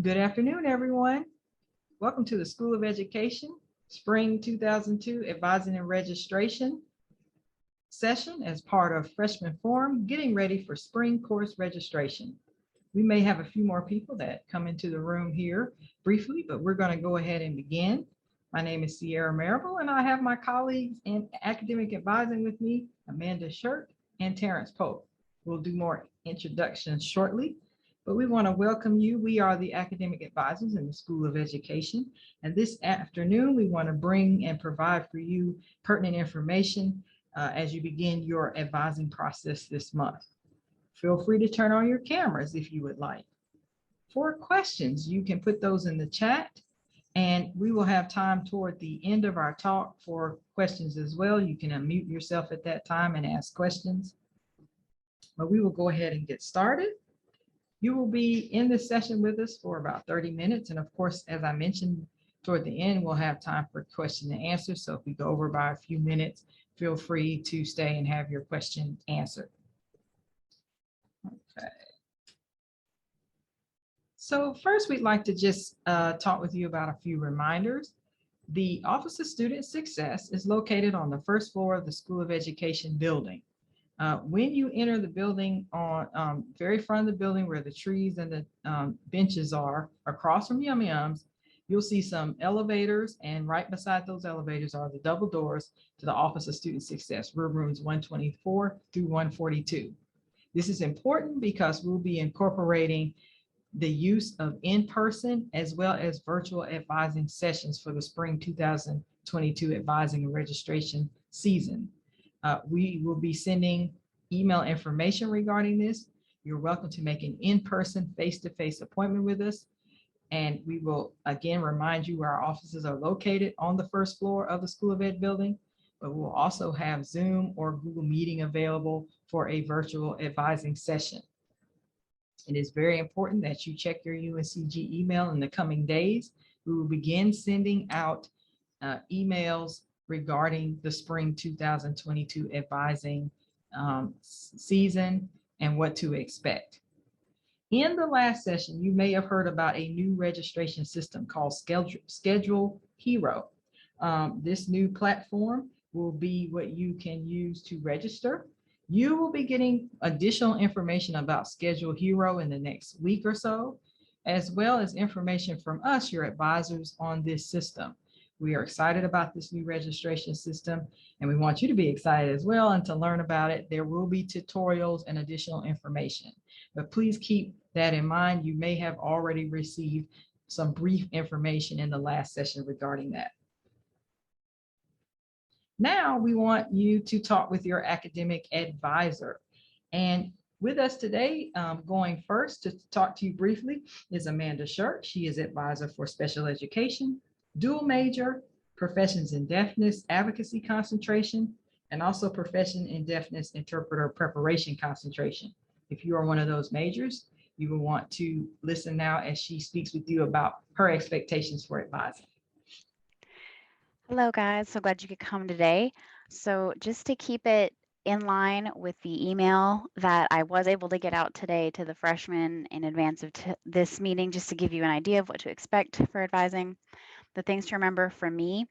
Good afternoon, everyone. Welcome to the School of Education, Spring 2002 Advising and Registration session as part of Freshman Forum, getting ready for spring course registration. We may have a few more people that come into the room here briefly, but we're going to go ahead and begin. My name is Sierra Marable, and I have my colleagues in academic advising with me, Amanda Shirk and Terrence Pope. We'll do more introductions shortly, but we want to welcome you. We are the academic advisors in the School of Education, and this afternoon we want to bring and provide for you pertinent information as you begin your advising process this month. Feel free to turn on your cameras if you would like. For questions, you can put those in the chat, and we will have time toward the end of our talk for questions as well. You can unmute yourself at that time and ask questions. But we will go ahead and get started. You will be in this session with us for about 30 minutes. And of course, as I mentioned, toward the end, we'll have time for question and answer. So if we go over by a few minutes, feel free to stay and have your question answered. Okay. So first, we'd like to just talk with you about a few reminders. The Office of Student Success is located on the first floor of the School of Education building. When you enter the building on very front of the building where the trees and the benches are across from Yum Yums, you'll see some elevators, and right beside those elevators are the double doors to the Office of Student Success, rooms 124 through 142. This is important because we'll be incorporating the use of in-person as well as virtual advising sessions for the spring 2022 advising and registration season. We will be sending email information regarding this. You're welcome to make an in-person face-to-face appointment with us. And we will again remind you where our offices are located on the first floor of the School of Ed building, but we'll also have Zoom or Google Meeting available for a virtual advising session. It is very important that you check your UNCG email in the coming days. We will begin sending out emails regarding the spring 2022 advising season and what to expect. In the last session, you may have heard about a new registration system called Schedule Hero. This new platform will be what you can use to register. You will be getting additional information about Schedule Hero in the next week or so, as well as information from us, your advisors, on this system. We are excited about this new registration system, and we want you to be excited as well and to learn about it. There will be tutorials and additional information, but please keep that in mind. You may have already received some brief information in the last session regarding that. Now we want you to talk with your academic advisor. And with us today, going first to talk to you briefly, is Amanda Shirk. She is advisor for special education, dual major, professions in deafness advocacy concentration, and also profession in deafness interpreter preparation concentration. If you are one of those majors, you will want to listen now as she speaks with you about her expectations for advising. Hello guys, so glad you could come today. So just to keep it in line with the email that I was able to get out today to the freshmen in advance of this meeting, just to give you an idea of what to expect for advising, the things to remember from me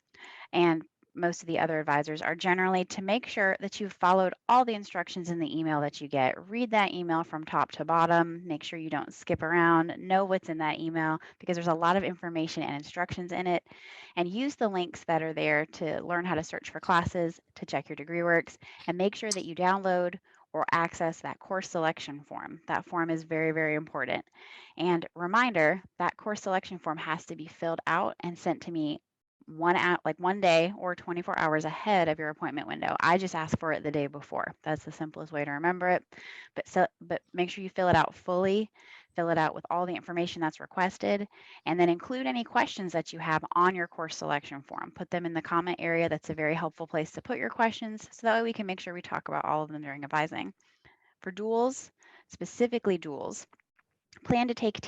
and most of the other advisors are generally to make sure that you've followed all the instructions in the email that you get. Read that email from top to bottom. Make sure you don't skip around. Know what's in that email because there's a lot of information and instructions in it. And use the links that are there to learn how to search for classes, to check your degree works, and make sure that you download or access that course selection form. That form is very, very important. And reminder, that course selection form has to be filled out and sent to me one day or 24 hours ahead of your appointment window. I just ask for it the day before. That's the simplest way to remember it. But make sure you fill it out fully, fill it out with all the information that's requested, and then include any questions that you have on your course selection form. Put them in the comment area. That's a very helpful place to put your questions so that way we can make sure we talk about all of them during advising. For duals, specifically duals, plan to take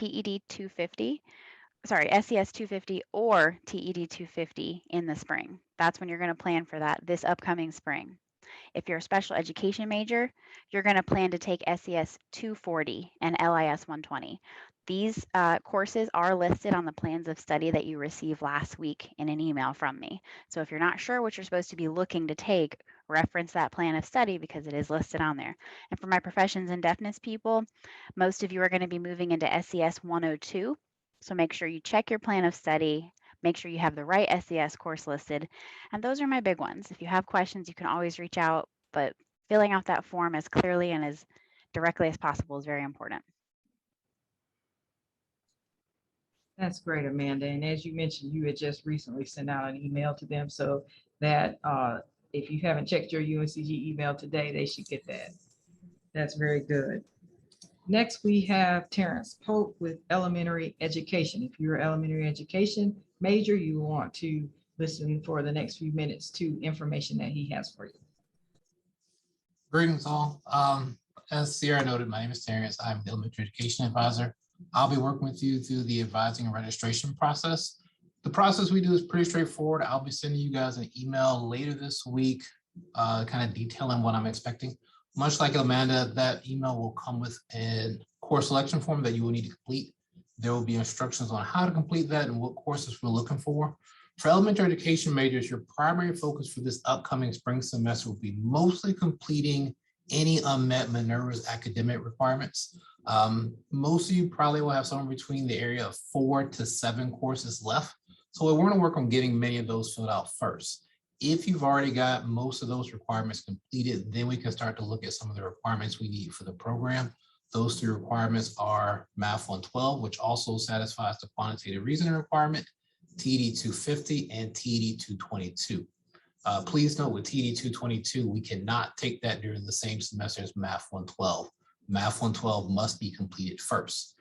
SES 250 or TED 250 in the spring. That's when you're going to plan for that this upcoming spring. If you're a special education major, you're going to plan to take SES 240 and LIS 120. These courses are listed on the plans of study that you received last week in an email from me. So if you're not sure what you're supposed to be looking to take, reference that plan of study because it is listed on there. And for my professions and deafness people, most of you are going to be moving into SES 102. So make sure you check your plan of study, make sure you have the right SES course listed. And those are my big ones. If you have questions, you can always reach out, but filling out that form as clearly and as directly as possible is very important. That's great, Amanda. And as you mentioned, you had just recently sent out an email to them so that if you haven't checked your UNCG email today, they should get that. That's very good. Next, we have Terrence Pope with elementary education. If you're elementary education major, you want to listen for the next few minutes to information that he has for you. Greetings all. As Sierra noted, my name is Terrence. I'm the elementary education advisor. I'll be working with you through the advising and registration process. The process we do is pretty straightforward. I'll be sending you guys an email later this week, kind of detailing what I'm expecting. Much like Amanda, that email will come with a course selection form that you will need to complete. There will be instructions on how to complete that and what courses we're looking for. For elementary education majors, your primary focus for this upcoming spring semester will be mostly completing any unmet Minerva's academic requirements. Most of you probably will have somewhere between the area of 4 to 7 courses left. So we're going to work on getting many of those filled out first. If you've already got most of those requirements completed, then we can start to look at some of the requirements we need for the program. Those 3 requirements are Math 112, which also satisfies the quantitative reasoning requirement, TD 250 and TD 222. Please note with TD 222, we cannot take that during the same semester as Math 112. Math 112 must be completed first.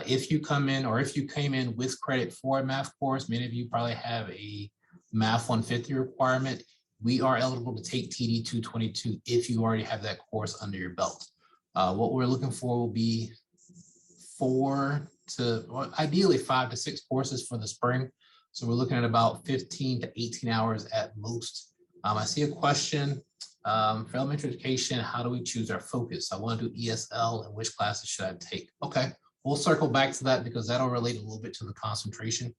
If you come in or if you came in with credit for a math course, many of you probably have a Math 150 requirement. We are eligible to take TD 222 if you already have that course under your belt. What we're looking for will be 4 to, or ideally 5 to 6 courses for the spring. So we're looking at about 15 to 18 hours at most. I see a question for elementary education. How do we choose our focus? I want to do ESL and which classes should I take? Okay, we'll circle back to that because that'll relate a little bit to the concentration.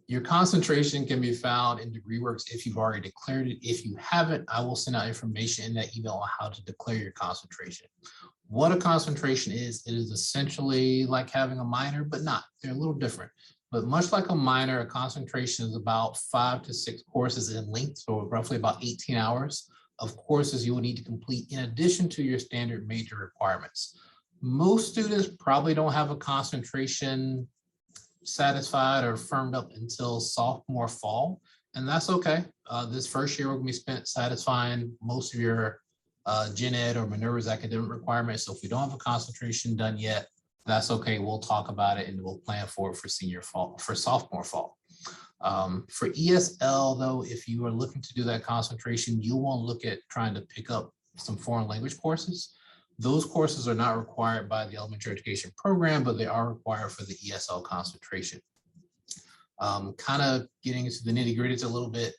Your concentration can be found in DegreeWorks if you've already declared it. If you haven't, I will send out information in that email on how to declare your concentration. What a concentration is, it is essentially like having a minor, but not. They're a little different. But much like a minor, a concentration is about 5 to 6 courses in length, so roughly about 18 hours of courses you will need to complete in addition to your standard major requirements. Most students probably don't have a concentration satisfied or firmed up until sophomore fall, and that's okay. This first year will be spent satisfying most of your Gen Ed or Minerva's academic requirements. So if we don't have a concentration done yet, that's okay. We'll talk about it and we'll plan for it for senior fall, for sophomore fall. For ESL though, if you are looking to do that concentration, you won't look at trying to pick up some foreign language courses. Those courses are not required by the elementary education program, but they are required for the ESL concentration. Kind of getting into the nitty gritty a little bit.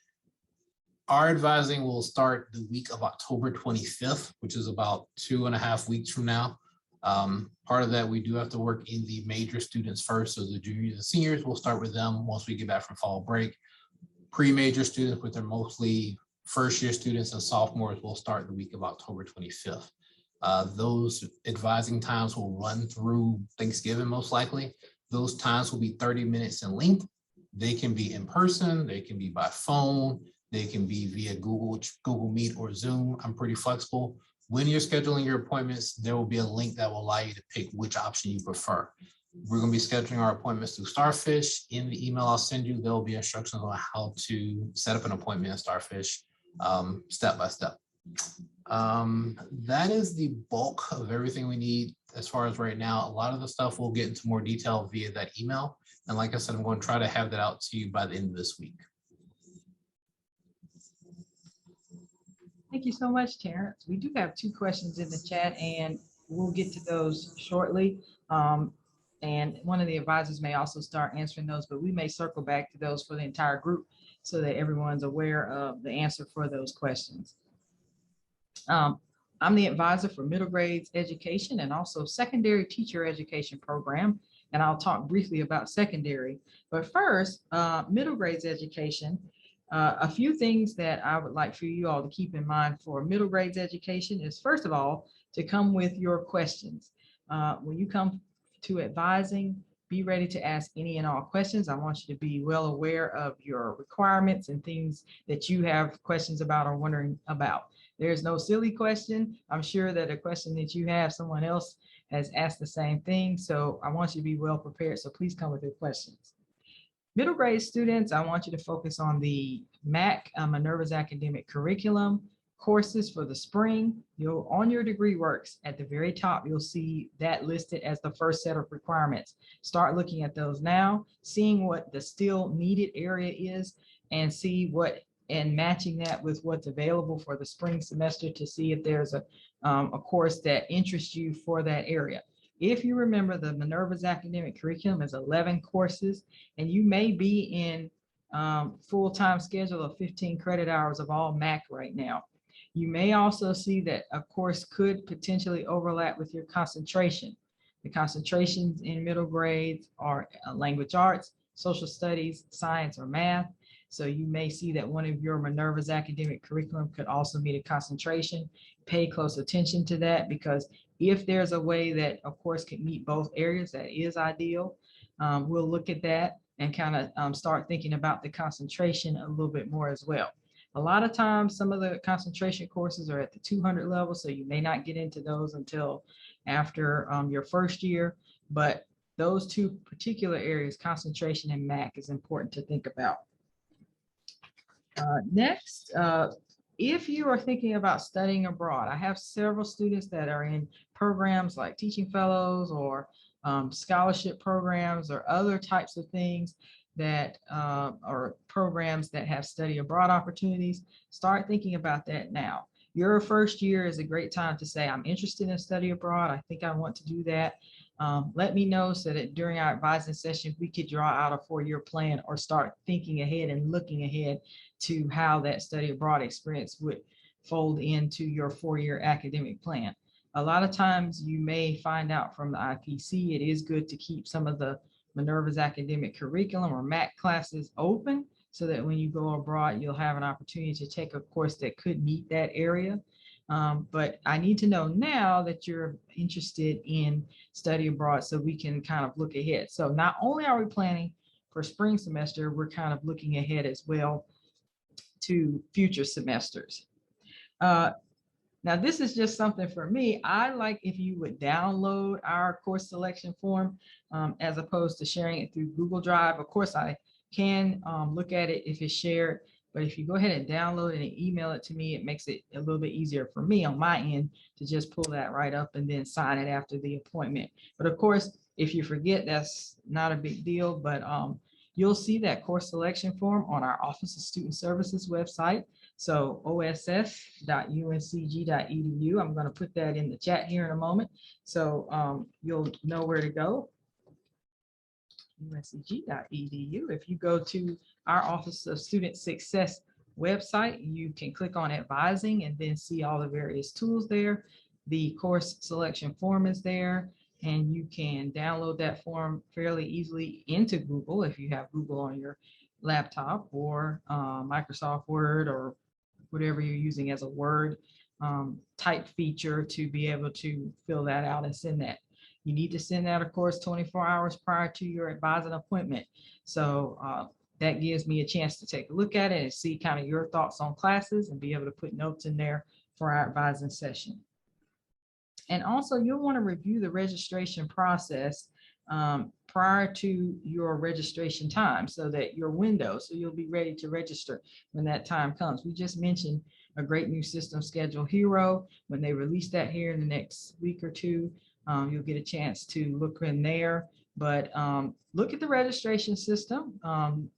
Our advising will start the week of October 25th, which is about 2.5 weeks from now. Part of that, we do have to work in the major students first. So the juniors and seniors, we'll start with them once we get back from fall break. Pre-major students, which are mostly first year students and sophomores, will start the week of October 25th. Those advising times will run through Thanksgiving, most likely. Those times will be 30 minutes in length. They can be in person, they can be by phone, they can be via Google Meet or Zoom. I'm pretty flexible. When you're scheduling your appointments, there will be a link that will allow you to pick which option you prefer. We're going to be scheduling our appointments through Starfish. In the email I'll send you, there will be instructions on how to set up an appointment in Starfish step by step. That is the bulk of everything we need as far as right now. A lot of the stuff we'll get into more detail via that email. And like I said, I'm going to try to have that out to you by the end of this week. Thank you so much, Terrence. We do have 2 questions in the chat and we'll get to those shortly. And one of the advisors may also start answering those, but we may circle back to those for the entire group so that everyone's aware of the answer for those questions. I'm the advisor for middle grades education and also secondary teacher education program. And I'll talk briefly about secondary. But first, middle grades education. A few things that I would like for you all to keep in mind for middle grades education is, first of all, to come with your questions. When you come to advising, be ready to ask any and all questions. I want you to be well aware of your requirements and things that you have questions about or wondering about. There's no silly question. I'm sure that a question that you have, someone else has asked the same thing. So I want you to be well prepared. So please come with your questions. Middle grade students, I want you to focus on the MAC, Minerva's Academic Curriculum courses for the spring. You'll, on your degree works at the very top, you'll see that listed as the first set of requirements. Start looking at those now, seeing what the still needed area is, and see what, and matching that with what's available for the spring semester to see if there's a course that interests you for that area. If you remember, the Minerva's Academic Curriculum is 11 courses, and you may be in full-time schedule of 15 credit hours of all MAC right now. You may also see that a course could potentially overlap with your concentration. The concentrations in middle grades are language arts, social studies, science, or math. So you may see that one of your Minerva's academic curriculum could also meet a concentration. Pay close attention to that, because if there's a way that a course can meet both areas, that is ideal. We'll look at that and kind of start thinking about the concentration a little bit more as well. A lot of times, some of the concentration courses are at the 200 level, so you may not get into those until after your first year. But those two particular areas, concentration and MAC, is important to think about. Next, if you are thinking about studying abroad, I have several students that are in programs like teaching fellows or scholarship programs or other types of things that are programs that have study abroad opportunities. Start thinking about that now. Your first year is a great time to say, I'm interested in study abroad. I think I want to do that. Let me know so that during our advising session, we could draw out a 4-year plan or start thinking ahead and looking ahead to how that study abroad experience would fold into your 4-year academic plan. A lot of times you may find out from the IPC, it is good to keep some of the Minerva's academic curriculum or MAC classes open so that when you go abroad, you'll have an opportunity to take a course that could meet that area. But I need to know now that you're interested in study abroad so we can kind of look ahead. So not only are we planning for spring semester, we're kind of looking ahead as well to future semesters. Now, this is just something for me. I like if you would download our course selection form as opposed to sharing it through Google Drive. Of course, I can look at it if it's shared, but if you go ahead and download it and email it to me, it makes it a little bit easier for me on my end to just pull that right up and then sign it after the appointment. But of course, if you forget, that's not a big deal, but you'll see that course selection form on our Office of Student Services website. So oss.uncg.edu. I'm going to put that in the chat here in a moment. So you'll know where to go. uncg.edu. If you go to our Office of Student Success website, you can click on advising and then see all the various tools there. The course selection form is there, and you can download that form fairly easily into Google if you have Google on your laptop, or Microsoft Word, or whatever you're using as a Word type feature to be able to fill that out and send that. You need to send that, of course, 24 hours prior to your advising appointment. So that gives me a chance to take a look at it and see kind of your thoughts on classes and be able to put notes in there for our advising session. And also, you'll want to review the registration process prior to your registration time, so that your window, so you'll be ready to register when that time comes. We just mentioned a great new system, Schedule Hero. When they release that here in the next week or two, you'll get a chance to look in there. But look at the registration system on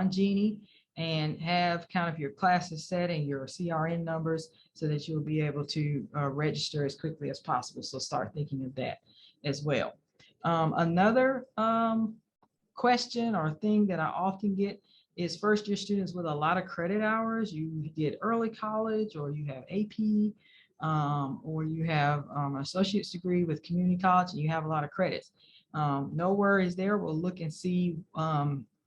Genie and have kind of your classes set and your CRN numbers so that you'll be able to register as quickly as possible. So start thinking of that as well. Another question or thing that I often get is first year students with a lot of credit hours. You did early college or you have AP or you have an associate's degree with community college and you have a lot of credits. No worries there. We'll look and see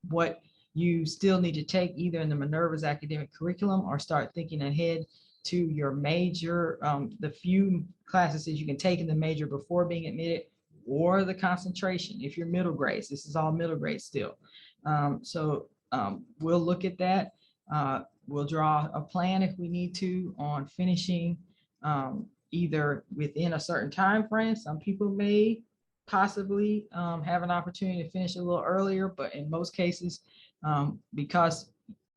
what you still need to take either in the Minerva's academic curriculum or start thinking ahead to your major, the few classes that you can take in the major before being admitted, or the concentration if you're middle grades. This is all middle grade still. We'll look at that. We'll draw a plan if we need to on finishing either within a certain time frame. Some people may possibly have an opportunity to finish a little earlier, but in most cases, because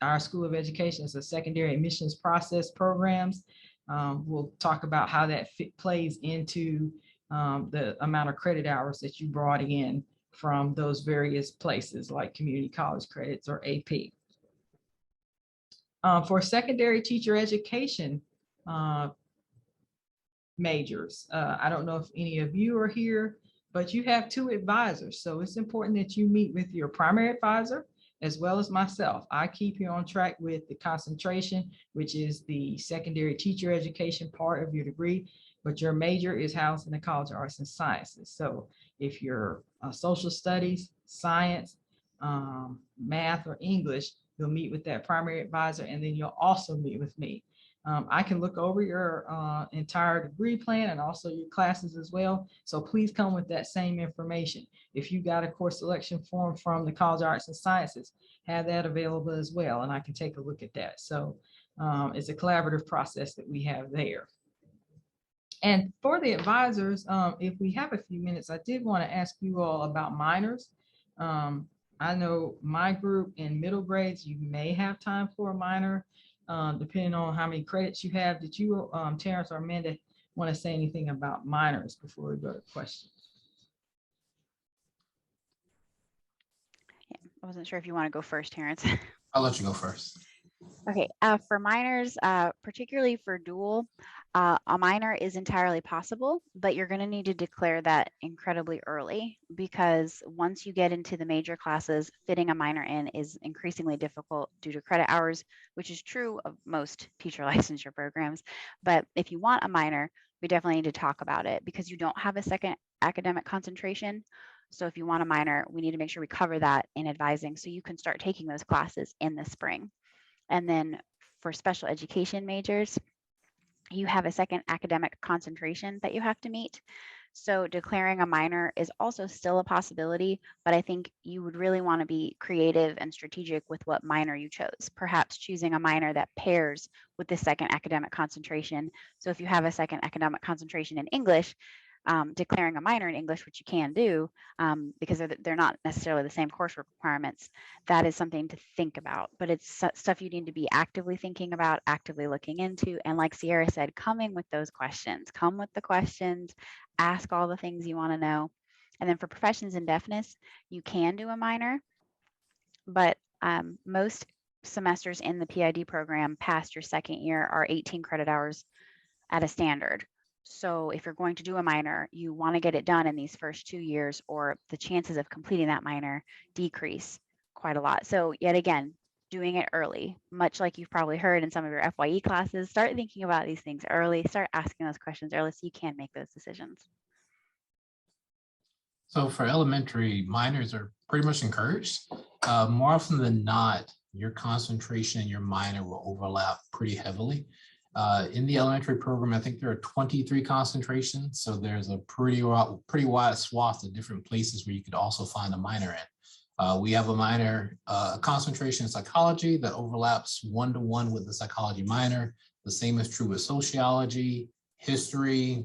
our School of Education is a secondary admissions process programs, we'll talk about how that plays into the amount of credit hours that you brought in from those various places like community college credits or AP. For secondary teacher education majors, I don't know if any of you are here, but you have 2 advisors. So it's important that you meet with your primary advisor as well as myself. I keep you on track with the concentration, which is the secondary teacher education part of your degree, but your major is housed in the College of Arts and Sciences. So if you're social studies, science, math, or English, you'll meet with that primary advisor, and then you'll also meet with me. I can look over your entire degree plan and also your classes as well. So please come with that same information. If you got a course selection form from the College of Arts and Sciences, have that available as well, and I can take a look at that. So it's a collaborative process that we have there. And for the advisors, if we have a few minutes, I did want to ask you all about minors. I know my group in middle grades, you may have time for a minor, depending on how many credits you have. Did you, Terrence or Amanda, want to say anything about minors before we go to questions? Yeah, I wasn't sure if you want to go first, Terrence. I'll let you go first. Okay, for minors, particularly for dual, a minor is entirely possible, but you're going to need to declare that incredibly early, because once you get into the major classes, fitting a minor in is increasingly difficult due to credit hours, which is true of most teacher licensure programs. But if you want a minor, we definitely need to talk about it because you don't have a second academic concentration. So if you want a minor, we need to make sure we cover that in advising so you can start taking those classes in the spring. And then for special education majors, you have a second academic concentration that you have to meet. So declaring a minor is also still a possibility, but I think you would really want to be creative and strategic with what minor you chose, perhaps choosing a minor that pairs with the second academic concentration. So if you have a second academic concentration in English, declaring a minor in English, which you can do because they're not necessarily the same coursework requirements, that is something to think about. But it's stuff you need to be actively thinking about, actively looking into. And like Sierra said, coming with those questions, come with the questions, ask all the things you want to know. And then for professions and deafness, you can do a minor, but most semesters in the PID program past your second year are 18 credit hours at a standard. So if you're going to do a minor, you want to get it done in these first 2 years, or the chances of completing that minor decrease quite a lot. So yet again, doing it early, much like you've probably heard in some of your FYE classes, start thinking about these things early, start asking those questions early so you can make those decisions. So for elementary, minors are pretty much encouraged. More often than not, your concentration and your minor will overlap pretty heavily. In the elementary program, I think there are 23 concentrations. So there's a pretty wide swath of different places where you could also find a minor in. We have a minor concentration in psychology that overlaps 1-to-1 with the psychology minor. The same is true with sociology, history,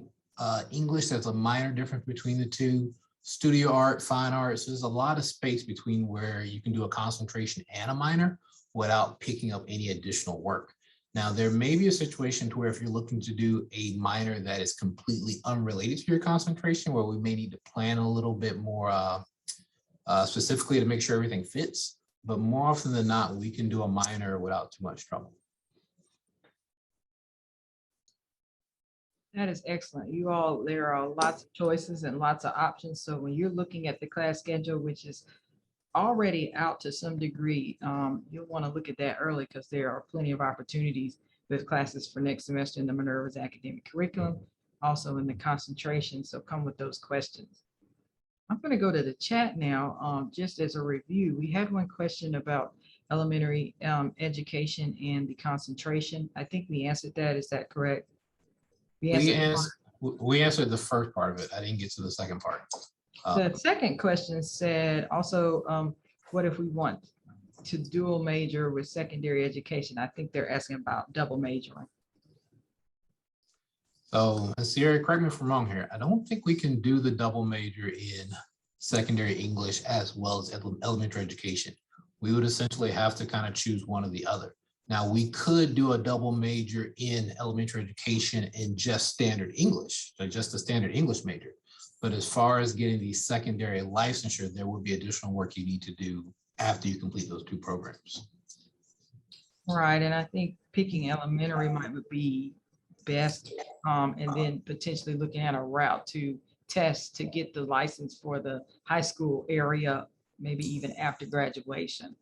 English. There's a minor difference between the two. Studio art, fine arts. There's a lot of space between where you can do a concentration and a minor without picking up any additional work. Now, there may be a situation to where if you're looking to do a minor that is completely unrelated to your concentration, where we may need to plan a little bit more specifically to make sure everything fits. But more often than not, we can do a minor without too much trouble. That is excellent. You all, there are lots of choices and lots of options. So when you're looking at the class schedule, which is already out to some degree, you'll want to look at that early because there are plenty of opportunities with classes for next semester in the Minerva's academic curriculum, also in the concentration. So come with those questions. I'm going to go to the chat now, just as a review. We had one question about elementary education and the concentration. I think we answered that. Is that correct? We answered the first part of it. I didn't get to the second part. The second question said also, what if we want to dual major with secondary education? I think they're asking about double majoring. So, and Sierra, correct me if I'm wrong here. I don't think we can do the double major in secondary English as well as elementary education. We would essentially have to kind of choose one or the other. Now, we could do a double major in elementary education in just standard English, so just a standard English major. But as far as getting the secondary licensure, there would be additional work you need to do after you complete those two programs. Right, and I think picking elementary might be best, and then potentially looking at a route to test to get the license for the high school area, maybe even after graduation,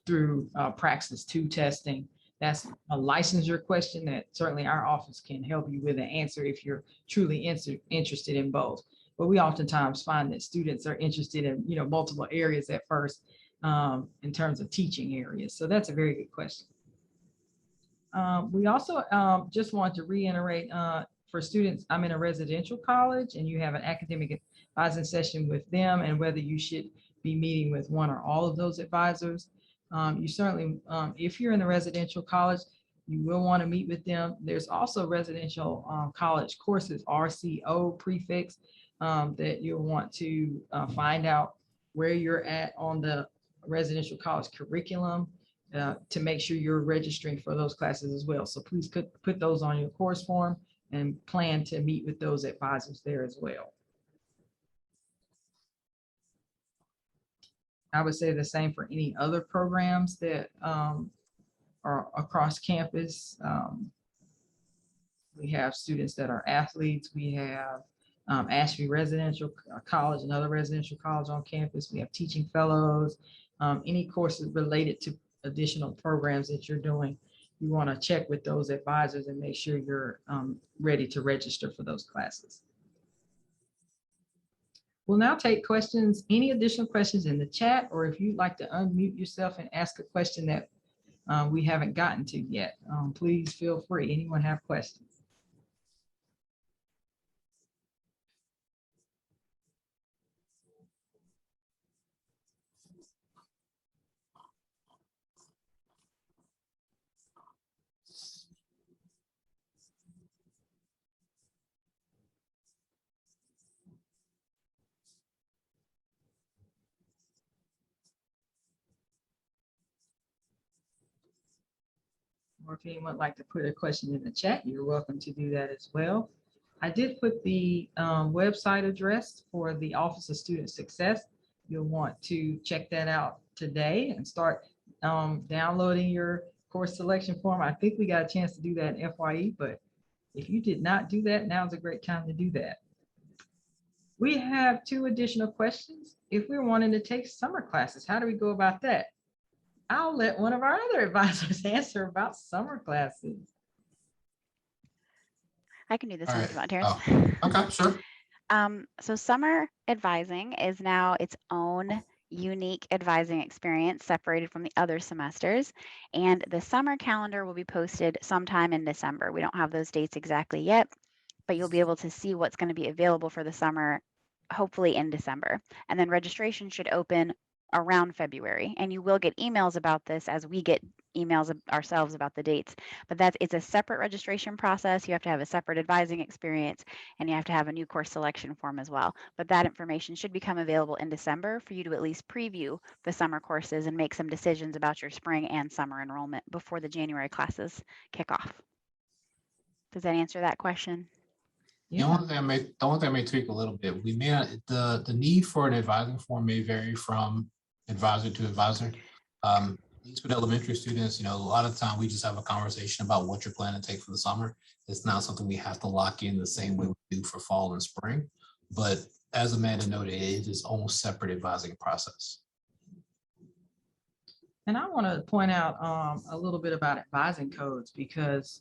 through Praxis 2 testing. That's a licensure question that certainly our office can help you with an answer if you're truly interested in both. But we oftentimes find that students are interested in multiple areas at first, in terms of teaching areas. So that's a very good question. We also just want to reiterate for students, I'm in a residential college and you have an academic advising session with them, and whether you should be meeting with one or all of those advisors. You certainly, if you're in the residential college, you will want to meet with them. There's also residential college courses, RCO prefix, that you'll want to find out where you're at on the residential college curriculum, to make sure you're registering for those classes as well. So please put those on your course form and plan to meet with those advisors there as well. I would say the same for any other programs that are across campus. We have students that are athletes. We have Ashby Residential College, another residential college on campus. We have teaching fellows, any courses related to additional programs that you're doing. You want to check with those advisors and make sure you're ready to register for those classes. We'll now take questions, any additional questions in the chat, or if you'd like to unmute yourself and ask a question that we haven't gotten to yet, please feel free. Anyone have questions? Or if anyone would like to put a question in the chat, you're welcome to do that as well. I did put the website address for the Office of Student Success. You'll want to check that out today and start downloading your course selection form. I think we got a chance to do that in FYE, but if you did not do that, now's a great time to do that. We have 2 additional questions. If we're wanting to take summer classes, how do we go about that? I'll let one of our other advisors answer about summer classes. I can do this one if you want, Oh, Terrence. okay, sure. So summer advising is now its own unique advising experience separated from the other semesters. And the summer calendar will be posted sometime in December. We don't have those dates exactly yet, but you'll be able to see what's going to be available for the summer, hopefully in December. And then registration should open around February. And you will get emails about this as we get emails ourselves about the dates. But it's a separate registration process. You have to have a separate advising experience, and you have to have a new course selection form as well. But that information should become available in December for you to at least preview the summer courses and make some decisions about your spring and summer enrollment before the January classes kick off. Does that answer that question? The only thing I may tweak a little bit, we may not, the need for an advising form may vary from advisor to advisor. At least with elementary students, a lot of the time we just have a conversation about what you're planning to take for the summer. It's not something we have to lock in the same way we do for fall and spring. But as Amanda noted, it is its own separate advising process. And I want to point out a little bit about advising codes because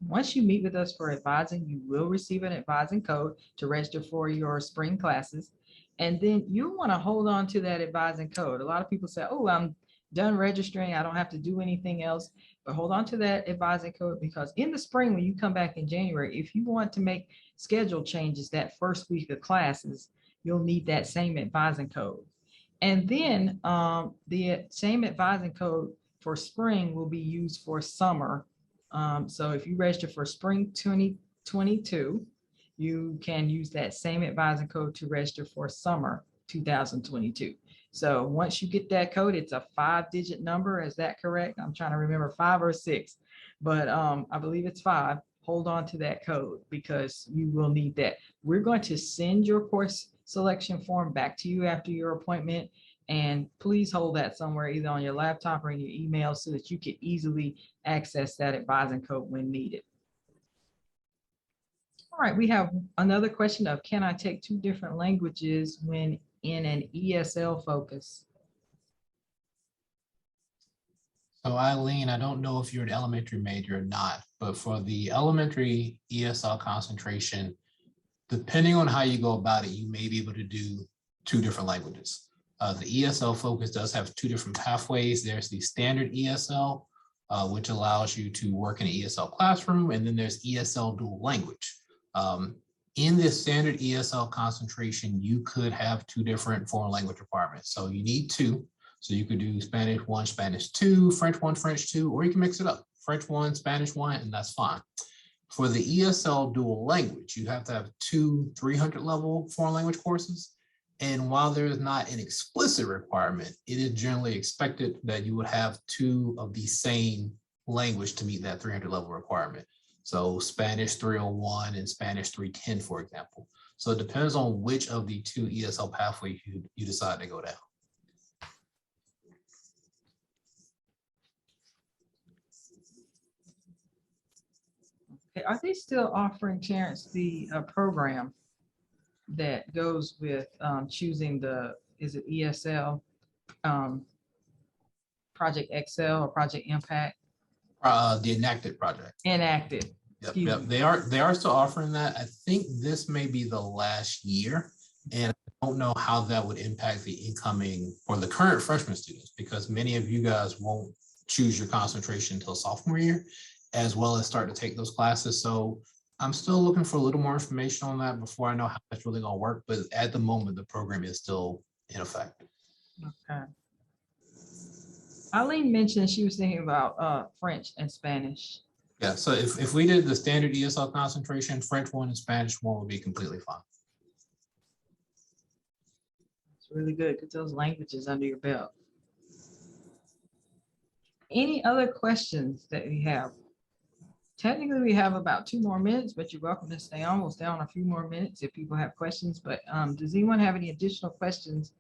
once you meet with us for advising, you will receive an advising code to register for your spring classes. And then you want to hold on to that advising code. A lot of people say, oh, I'm done registering. I don't have to do anything else. But hold on to that advising code because in the spring, when you come back in January, if you want to make schedule changes that first week of classes, you'll need that same advising code. And then the same advising code for spring will be used for summer. So if you register for spring 2022, you can use that same advising code to register for summer 2022. So once you get that code, it's a 5-digit number. Is that correct? I'm trying to remember 5 or 6, but I believe it's 5. Hold on to that code because you will need that. We're going to send your course selection form back to you after your appointment. And please hold that somewhere either on your laptop or in your email so that you can easily access that advising code when needed. All right, we have another question of can I take 2 different languages when in an ESL focus? So Eileen, I don't know if you're an elementary major or not, but for the elementary ESL concentration, depending on how you go about it, you may be able to do 2 different languages. The ESL focus does have 2 different pathways. There's the standard ESL, which allows you to work in an ESL classroom, and then there's ESL dual language. In this standard ESL concentration, you could have 2 different foreign language requirements. So you need 2. So you could do Spanish 1, Spanish 2, French 1, French 2, or you can mix it up. French 1, Spanish 1, and that's fine. For the ESL dual language, you have to have 2 300-level foreign language courses. And while there is not an explicit requirement, it is generally expected that you would have 2 of the same language to meet that 300-level requirement. So Spanish 301 and Spanish 310, for example. So it depends on which of the 2 ESL pathways you decide to go down. Okay, are they still offering, Terrence, the program that goes with choosing is it ESL, Project Excel or Project Impact? The Enacted project. Enacted. Yep. They are still offering that. I think this may be the last year, and I don't know how that would impact the incoming or the current freshman students, because many of you guys won't choose your concentration until sophomore year, as well as start to take those classes. So I'm still looking for a little more information on that before I know how that's really going to work. But at the moment, the program is still in effect. Okay. Eileen mentioned she was thinking about French and Spanish. Yeah, so if we did the standard ESL concentration, French 1 and Spanish 1 would be completely fine. It's really good. Get those languages under your belt. Any other questions that we have? Technically, we have about 2 more minutes, but you're welcome to stay on. We'll stay on a few more minutes if people have questions. But does anyone have any additional questions?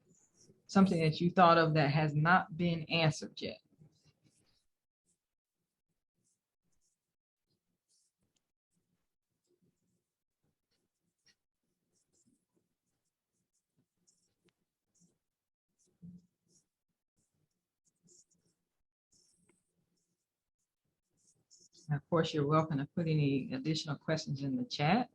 Something that you thought of that has not been answered yet? And of course, you're welcome to put any additional questions in the chat.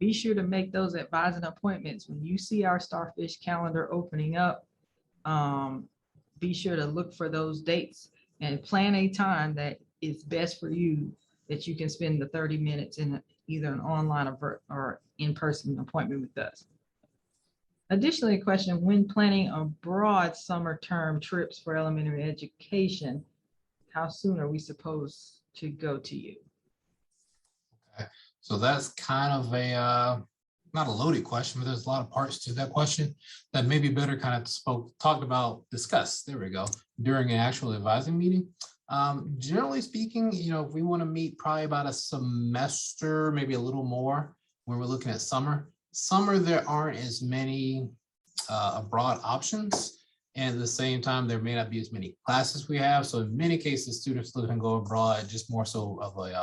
Be sure to make those advising appointments. When you see our Starfish calendar opening up, be sure to look for those dates and plan a time that is best for you, that you can spend the 30 minutes in either an online or in-person appointment with us. Additionally, a question, when planning abroad summer term trips for elementary education, how soon are we supposed to go to you? Okay. So that's kind of a, not a loaded question, but there's a lot of parts to that question that maybe better kind of discussed, there we go, during an actual advising meeting. Generally speaking, if we want to meet probably about a semester, maybe a little more when we're looking at summer, there aren't as many abroad options. And at the same time, there may not be as many classes we have. So in many cases, students looking to go abroad just more so of a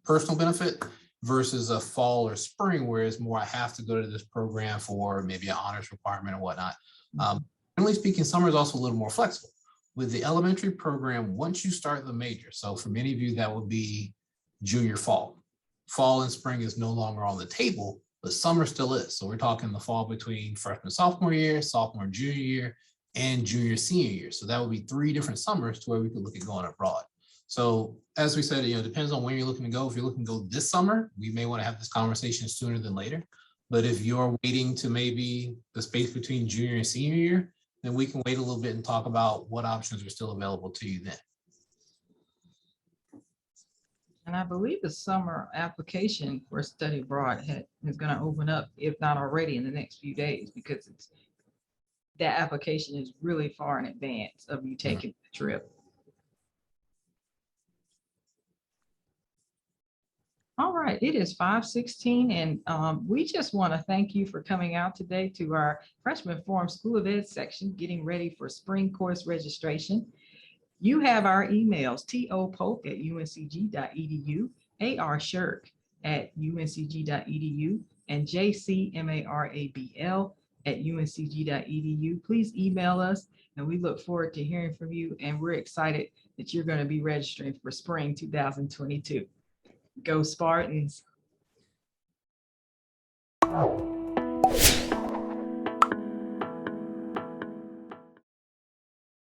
personal benefit versus a fall or spring, where it's more I have to go to this program for maybe an honors requirement or whatnot. Generally speaking, summer is also a little more flexible. With the elementary program, once you start the major, so for many of you, that would be junior fall. Fall and spring is no longer on the table, but summer still is. So we're talking the fall between freshman, sophomore year, sophomore, junior year, and junior, senior year. So that would be 3 different summers to where we could look at going abroad. So as we said, it depends on when you're looking to go. If you're looking to go this summer, we may want to have this conversation sooner than later. But if you're waiting to maybe the space between junior and senior year, then we can wait a little bit and talk about what options are still available to you then. And I believe the summer application for study abroad is going to open up, if not already, in the next few days, because that application is really far in advance of you taking the trip. All right, it is 5:16, and we just want to thank you for coming out today to our Freshman Forum School of Ed section, getting ready for spring course registration. You have our emails, topoke@uncg.edu, arshirk@uncg.edu, and jcmarabl@uncg.edu. Please email us, and we look forward to hearing from you, and we're excited that you're going to be registering for spring 2022. Go Spartans.